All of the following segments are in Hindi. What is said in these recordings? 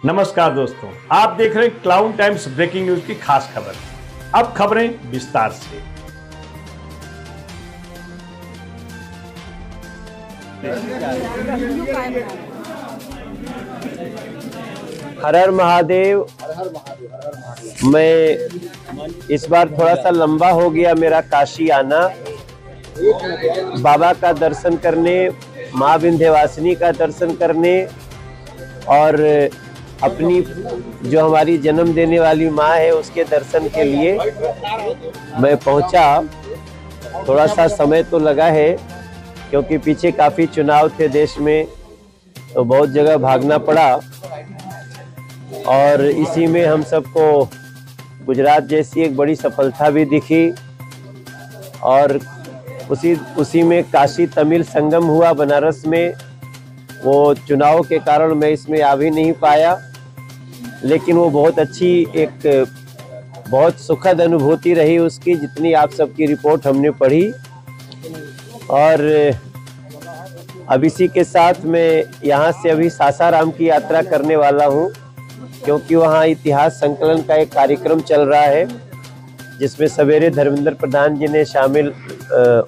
नमस्कार दोस्तों, आप देख रहे हैं क्लाउन टाइम्स ब्रेकिंग न्यूज की खास खबर। अब खबरें विस्तार से। हर हर महादेव। मैं इस बार थोड़ा सा लंबा हो गया मेरा काशी आना, बाबा का दर्शन करने, माँ विंध्यवासिनी का दर्शन करने और अपनी जो हमारी जन्म देने वाली माँ है उसके दर्शन के लिए मैं पहुंचा। थोड़ा सा समय तो लगा है क्योंकि पीछे काफ़ी चुनाव थे देश में, तो बहुत जगह भागना पड़ा और इसी में हम सबको गुजरात जैसी एक बड़ी सफलता भी दिखी और उसी में काशी तमिल संगम हुआ बनारस में। वो चुनाव के कारण मैं इसमें आ भी नहीं पाया, लेकिन वो बहुत अच्छी एक बहुत सुखद अनुभूति रही उसकी, जितनी आप सबकी रिपोर्ट हमने पढ़ी। और अब इसी के साथ मैं यहाँ से अभी सासाराम की यात्रा करने वाला हूँ, क्योंकि वहाँ इतिहास संकलन का एक कार्यक्रम चल रहा है जिसमें सवेरे धर्मेंद्र प्रधान जी ने शामिल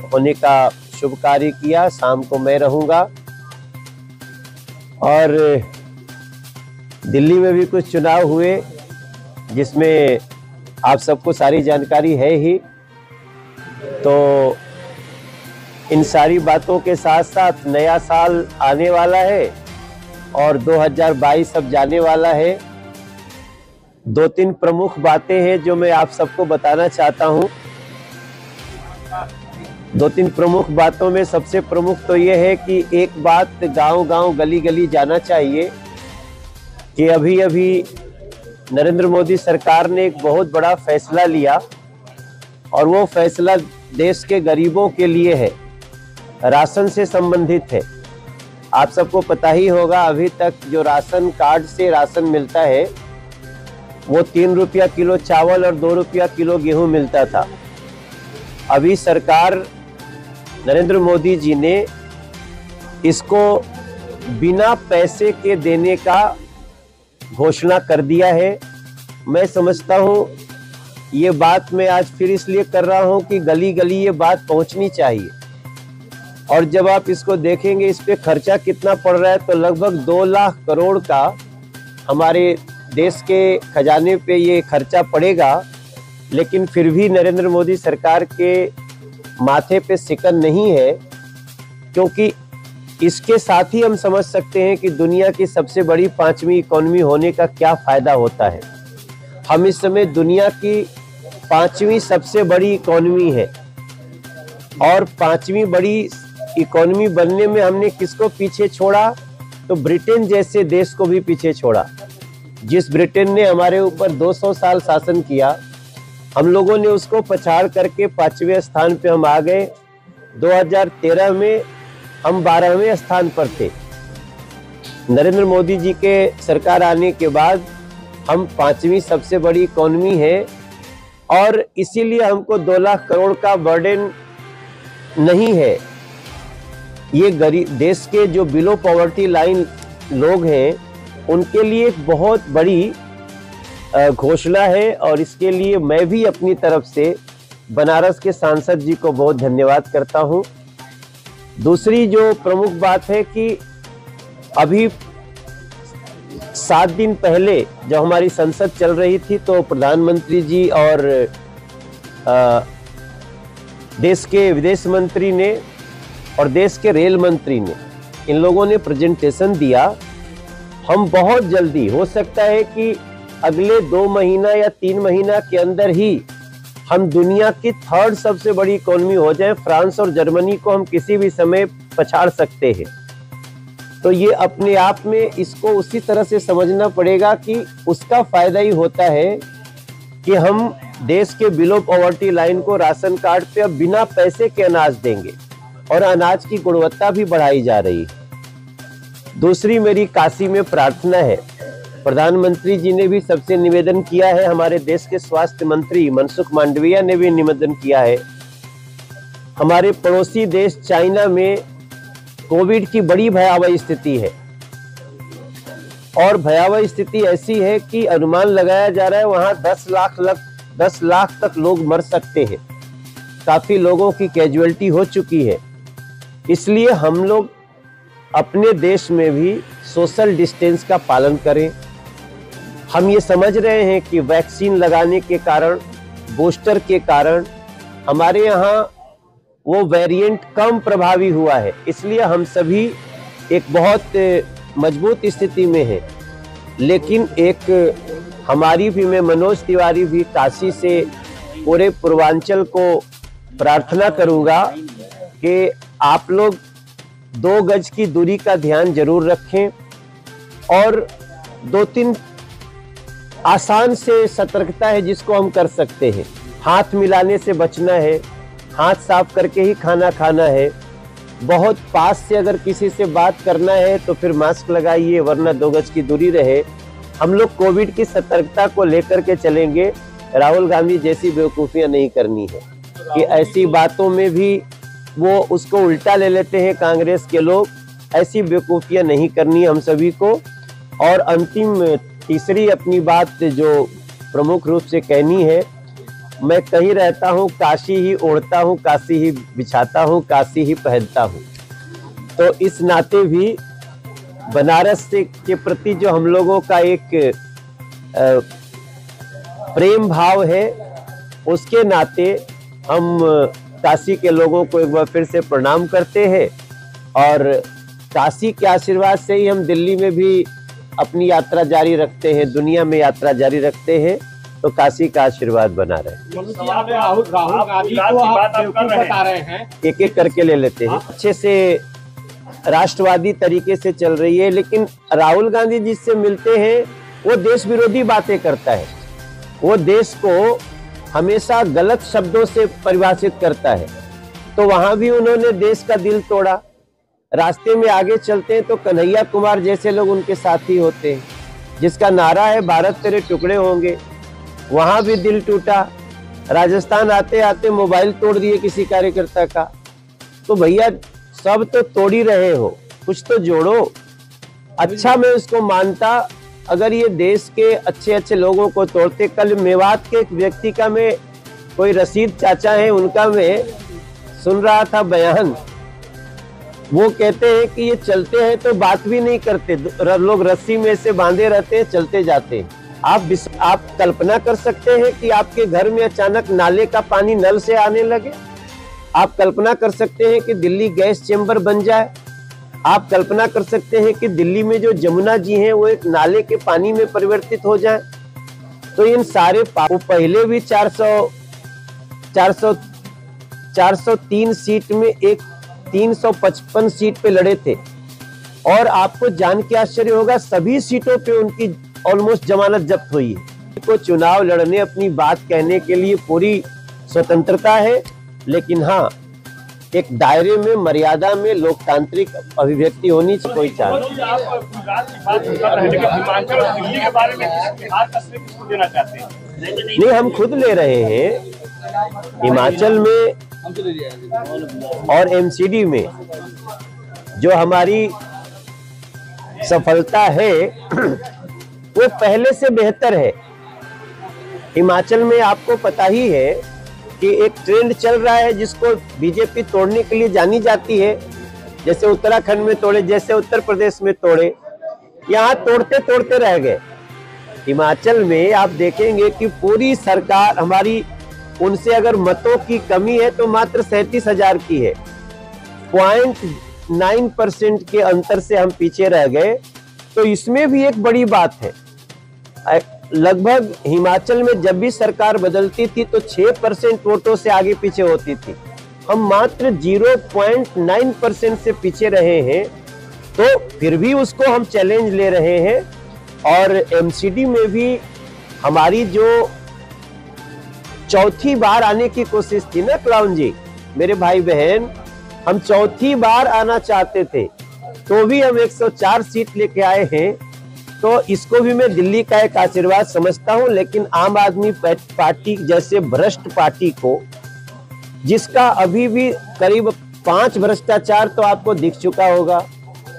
होने का शुभ कार्य किया। शाम को मैं रहूँगा और दिल्ली में भी कुछ चुनाव हुए जिसमें आप सबको सारी जानकारी है ही। तो इन सारी बातों के साथ साथ नया साल आने वाला है और 2022 अब जाने वाला है। दो तीन प्रमुख बातें हैं जो मैं आप सबको बताना चाहता हूं। दो तीन प्रमुख बातों में सबसे प्रमुख तो ये है कि एक बात गांव-गांव गली-गली जाना चाहिए कि अभी नरेंद्र मोदी सरकार ने एक बहुत बड़ा फैसला लिया और वो फैसला देश के गरीबों के लिए है, राशन से संबंधित है। आप सबको पता ही होगा, अभी तक जो राशन कार्ड से राशन मिलता है वो 3 रुपया किलो चावल और 2 रुपया किलो गेहूं मिलता था। अभी सरकार नरेंद्र मोदी जी ने इसको बिना पैसे के देने का घोषणा कर दिया है। मैं समझता हूं ये बात मैं आज फिर इसलिए कर रहा हूं कि गली गली ये बात पहुंचनी चाहिए। और जब आप इसको देखेंगे इस पे खर्चा कितना पड़ रहा है, तो लगभग 2 लाख करोड़ का हमारे देश के खजाने पे ये खर्चा पड़ेगा। लेकिन फिर भी नरेंद्र मोदी सरकार के माथे पे सिकन नहीं है, क्योंकि इसके साथ ही हम समझ सकते हैं कि दुनिया की सबसे बड़ी 5वीं इकोनॉमी होने का क्या फायदा होता है। हम इस समय दुनिया की 5वीं सबसे बड़ी इकोनॉमी है और 5वीं बड़ी इकोनॉमी बनने में हमने किसको पीछे छोड़ा? तो ब्रिटेन जैसे देश को भी पीछे छोड़ा। जिस ब्रिटेन ने हमारे ऊपर 200 साल शासन किया, हम लोगों ने उसको पछाड़ करके 5वें स्थान पे हम आ गए। 2013 में हम 12वें स्थान पर थे। नरेंद्र मोदी जी के सरकार आने के बाद हम 5वीं सबसे बड़ी इकोनॉमी है और इसीलिए हमको 2 लाख करोड़ का बर्डन नहीं है। ये गरीब देश के जो बिलो पॉवर्टी लाइन लोग हैं उनके लिए एक बहुत बड़ी घोषणा है और इसके लिए मैं भी अपनी तरफ से बनारस के सांसद जी को बहुत धन्यवाद करता हूं। दूसरी जो प्रमुख बात है कि अभी 7 दिन पहले जब हमारी संसद चल रही थी तो प्रधानमंत्री जी और देश के विदेश मंत्री ने और देश के रेल मंत्री ने, इन लोगों ने प्रेजेंटेशन दिया। हम बहुत जल्दी, हो सकता है कि अगले 2 महीना या 3 महीना के अंदर ही हम दुनिया की 3rd सबसे बड़ी इकोनॉमी हो जाए। फ्रांस और जर्मनी को हम किसी भी समय पछाड़ सकते हैं। तो ये अपने आप में इसको उसी तरह से समझना पड़ेगा कि उसका फायदा ही होता है कि हम देश के बिलो पॉवर्टी लाइन को राशन कार्ड पे अब बिना पैसे के अनाज देंगे और अनाज की गुणवत्ता भी बढ़ाई जा रही है। दूसरी मेरी काशी में प्रार्थना है, प्रधानमंत्री जी ने भी सबसे निवेदन किया है, हमारे देश के स्वास्थ्य मंत्री मनसुख मांडविया ने भी निवेदन किया है। हमारे पड़ोसी देश चाइना में कोविड की बड़ी भयावह स्थिति है और भयावह स्थिति ऐसी है कि अनुमान लगाया जा रहा है वहां 10 लाख तक लोग मर सकते हैं। काफी लोगों की कैजुअलिटी हो चुकी है। इसलिए हम लोग अपने देश में भी सोशल डिस्टेंस का पालन करें। हम ये समझ रहे हैं कि वैक्सीन लगाने के कारण, बूस्टर के कारण हमारे यहाँ वो वेरिएंट कम प्रभावी हुआ है, इसलिए हम सभी एक बहुत मजबूत स्थिति में हैं। लेकिन एक हमारी भी, मैं मनोज तिवारी भी काशी से पूरे पूर्वांचल को प्रार्थना करूंगा कि आप लोग 2 गज की दूरी का ध्यान जरूर रखें और 2-3 आसान से सतर्कता है जिसको हम कर सकते हैं। हाथ मिलाने से बचना है, हाथ साफ करके ही खाना खाना है। बहुत पास से अगर किसी से बात करना है तो फिर मास्क लगाइए, वरना 2 गज की दूरी रहे। हम लोग कोविड की सतर्कता को लेकर के चलेंगे। राहुल गांधी जैसी बेवकूफियां नहीं करनी है कि ऐसी बातों में भी वो उसको उल्टा ले लेते हैं कांग्रेस के लोग। ऐसी बेवकूफियां नहीं करनी हम सभी को। और अंतिम तीसरी अपनी बात जो प्रमुख रूप से कहनी है, मैं कहीं रहता हूँ काशी ही ओढ़ता हूँ, काशी ही बिछाता हूँ, काशी ही पहनता हूँ। तो इस नाते भी बनारस के प्रति जो हम लोगों का एक प्रेम भाव है, उसके नाते हम काशी के लोगों को एक बार फिर से प्रणाम करते हैं। और काशी के आशीर्वाद से ही हम दिल्ली में भी अपनी यात्रा जारी रखते हैं, दुनिया में यात्रा जारी रखते हैं। तो काशी का आशीर्वाद बना रहे। राहुल गांधी को आप बेवकूफ बता रहे हैं। एक एक करके ले लेते हैं। अच्छे से राष्ट्रवादी तरीके से चल रही है, लेकिन राहुल गांधी जिससे मिलते हैं वो देश विरोधी बातें करता है। वो देश को हमेशा गलत शब्दों से परिभाषित करता है। तो वहां भी उन्होंने देश का दिल तोड़ा। रास्ते में आगे चलते हैं तो कन्हैया कुमार जैसे लोग उनके साथी होते हैं, जिसका नारा है भारत तेरे टुकड़े होंगे। वहां भी दिल टूटा। राजस्थान आते आते मोबाइल तोड़ दिए किसी कार्यकर्ता का। तो भैया सब तो तोड़ ही रहे हो, कुछ तो जोड़ो। अच्छा, मैं उसको मानता अगर ये देश के अच्छे अच्छे लोगों को तोड़ते। कल मेवात के एक व्यक्ति का, मैं कोई रशीद चाचा है उनका, मैं सुन रहा था बयान। वो कहते हैं कि ये चलते हैं तो बात भी नहीं करते, लोग रस्सी में से बांधे रहते हैं, चलते जाते हैं। आप कल्पना कर सकते हैं कि आपके घर में अचानक नाले का पानी नल से आने लगे? आप कल्पना कर सकते हैं कि दिल्ली गैस चेंबर बन जाए? आप कल्पना कर सकते हैं कि दिल्ली में जो जमुना जी हैं वो एक नाले के पानी में परिवर्तित हो जाए? तो इन सारे पहले भी 403 सीट में एक 355 सीट पे लड़े थे। और आपको जान के आश्चर्य होगा, सभी सीटों पे उनकी ऑलमोस्ट जमानत जब्त हुई है। को चुनाव लड़ने, अपनी बात कहने के लिए पूरी स्वतंत्रता है, लेकिन हाँ, एक दायरे में, मर्यादा में लोकतांत्रिक अभिव्यक्ति होनी चाहिए। कोई चाहे नहीं, हम खुद ले रहे हैं। हिमाचल में और एमसीडी में जो हमारी सफलता है वो पहले से बेहतर है। हिमाचल में आपको पता ही है कि एक ट्रेंड चल रहा है जिसको बीजेपी तोड़ने के लिए जानी जाती है। जैसे उत्तराखंड में तोड़े, जैसे उत्तर प्रदेश में तोड़े, यहाँ तोड़ते तोड़ते रह गए। हिमाचल में आप देखेंगे कि पूरी सरकार हमारी, उनसे अगर मतों की कमी है तो मात्र 37,000 की है। 0.9% के अंतर से हम पीछे रह गए। तो इसमें भी एक बड़ी बात है। लगभग हिमाचल में जब भी सरकार बदलती थी तो 6% वोटों से आगे पीछे होती थी। हम मात्र 0.9% से पीछे रहे हैं। तो फिर भी उसको हम चैलेंज ले रहे हैं। और एमसीडी में भी हमारी जो चौथी बार आने की कोशिश थी ना क्लाउन जी, मेरे भाई बहन, हम चौथी बार आना चाहते थे तो भी हम 104 सीट लेके आए हैं। तो इसको भी मैं दिल्ली का एक आशीर्वाद समझता हूं। लेकिन आम आदमी पार्टी जैसे भ्रष्ट पार्टी को, जिसका अभी भी करीब 5 भ्रष्टाचार तो आपको दिख चुका होगा,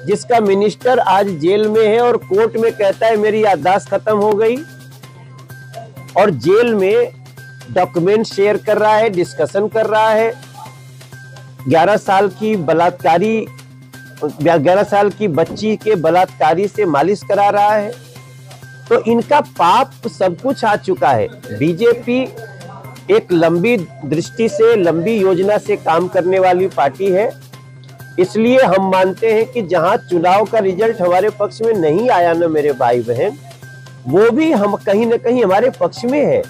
जिसका मिनिस्टर आज जेल में है और कोर्ट में कहता है मेरी याददाश्त खत्म हो गई, और जेल में डॉक्यूमेंट शेयर कर रहा है, डिस्कशन कर रहा है, 11 साल की बच्ची के बलात्कारी से मालिश करा रहा है। तो इनका पाप सब कुछ आ चुका है। बीजेपी एक लंबी दृष्टि से, लंबी योजना से काम करने वाली पार्टी है। इसलिए हम मानते हैं कि जहां चुनाव का रिजल्ट हमारे पक्ष में नहीं आया ना मेरे भाई बहन, वो भी हम कहीं ना कहीं हमारे पक्ष में है,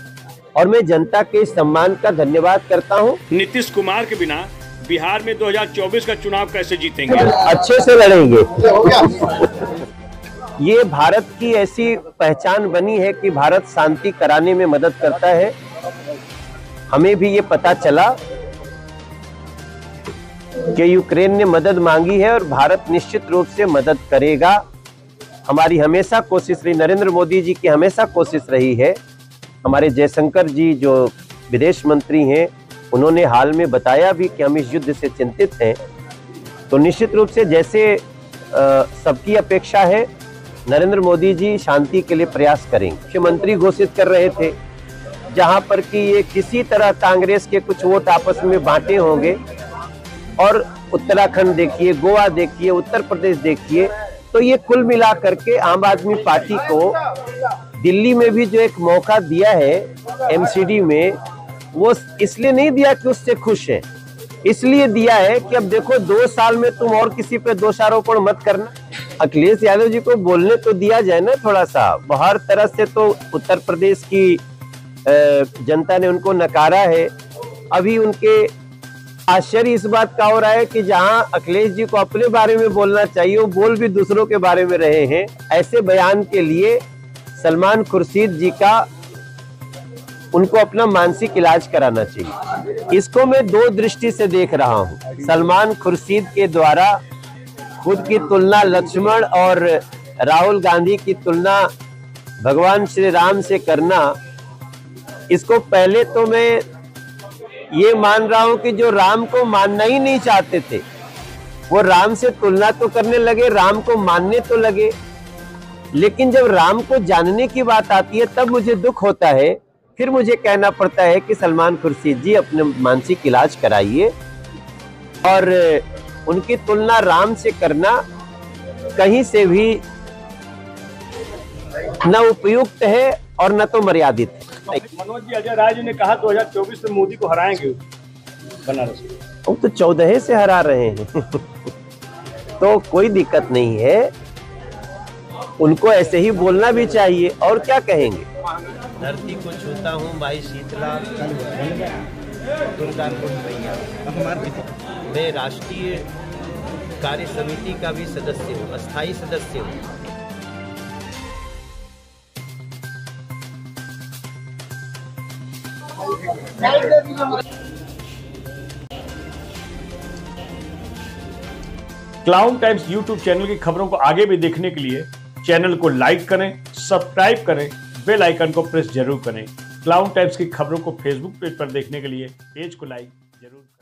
और मैं जनता के सम्मान का धन्यवाद करता हूं। नीतीश कुमार के बिना बिहार में 2024 का चुनाव कैसे जीतेंगे? अच्छे से लड़ेंगे। ये भारत की ऐसी पहचान बनी है कि भारत शांति कराने में मदद करता है। हमें भी ये पता चला कि यूक्रेन ने मदद मांगी है और भारत निश्चित रूप से मदद करेगा। हमारी हमेशा कोशिश रही, नरेंद्र मोदी जी की हमेशा कोशिश रही है। हमारे जयशंकर जी जो विदेश मंत्री हैं, उन्होंने हाल में बताया भी कि हम इस युद्ध से चिंतित हैं। तो निश्चित रूप से जैसे सबकी अपेक्षा है, नरेंद्र मोदी जी शांति के लिए प्रयास करेंगे। मुख्यमंत्री घोषित कर रहे थे, जहां पर कि ये किसी तरह कांग्रेस के कुछ वोट आपस में बांटे होंगे, और उत्तराखंड देखिए, गोवा देखिए, उत्तर प्रदेश देखिए, तो ये कुल मिला करके आम आदमी पार्टी को दिल्ली में भी जो एक मौका दिया है एमसीडी में, वो इसलिए नहीं दिया कि उससे खुश है, इसलिए दिया है कि अब देखो 2 साल में तुम और किसी पे दोषारोपण मत करना। अखिलेश यादव जी को बोलने तो दिया जाए ना थोड़ा सा। हर तरह से तो उत्तर प्रदेश की जनता ने उनको नकारा है। अभी उनके आश्चर्य इस बात का हो रहा है कि जहां अखिलेश जी को अपने बारे में बोलना चाहिए, वो बोल भी दूसरों के बारे में रहे हैं। ऐसे बयान के लिए सलमान खुर्शीद जी का, उनको अपना मानसिक इलाज कराना चाहिए। इसको मैं 2 दृष्टि से देख रहा हूं। सलमान खुर्शीद के द्वारा खुद की तुलना लक्ष्मण और राहुल गांधी की तुलना भगवान श्री राम से करना, इसको पहले तो मैं ये मान रहा हूं कि जो राम को मानना ही नहीं चाहते थे, वो राम से तुलना तो करने लगे, राम को मानने तो लगे। लेकिन जब राम को जानने की बात आती है, तब मुझे दुख होता है। फिर मुझे कहना पड़ता है कि सलमान खुर्शीद जी अपने मानसिक इलाज कराइए, और उनकी तुलना राम से करना कहीं से भी न उपयुक्त है और न तो मर्यादित है। मनोज जी, अजय राय जी ने कहा 2024 में मोदी को हराएंगे बनारस में। हम तो 14 से हरा रहे हैं तो कोई दिक्कत नहीं है, उनको ऐसे ही बोलना भी चाहिए। और क्या कहेंगे? धरती को छूता हूँ भाई शीतला दुर्गा कुंड मैया। मैं राष्ट्रीय कार्य समिति का भी सदस्य हूँ, अस्थायी सदस्य हूँ। क्लाउन टाइम्स यूट्यूब चैनल की खबरों को आगे भी देखने के लिए चैनल को लाइक करें, सब्सक्राइब करें, बेल आइकन को प्रेस जरूर करें। क्लाउन टाइम्स की खबरों को फेसबुक पेज पर देखने के लिए पेज को लाइक जरूर करें।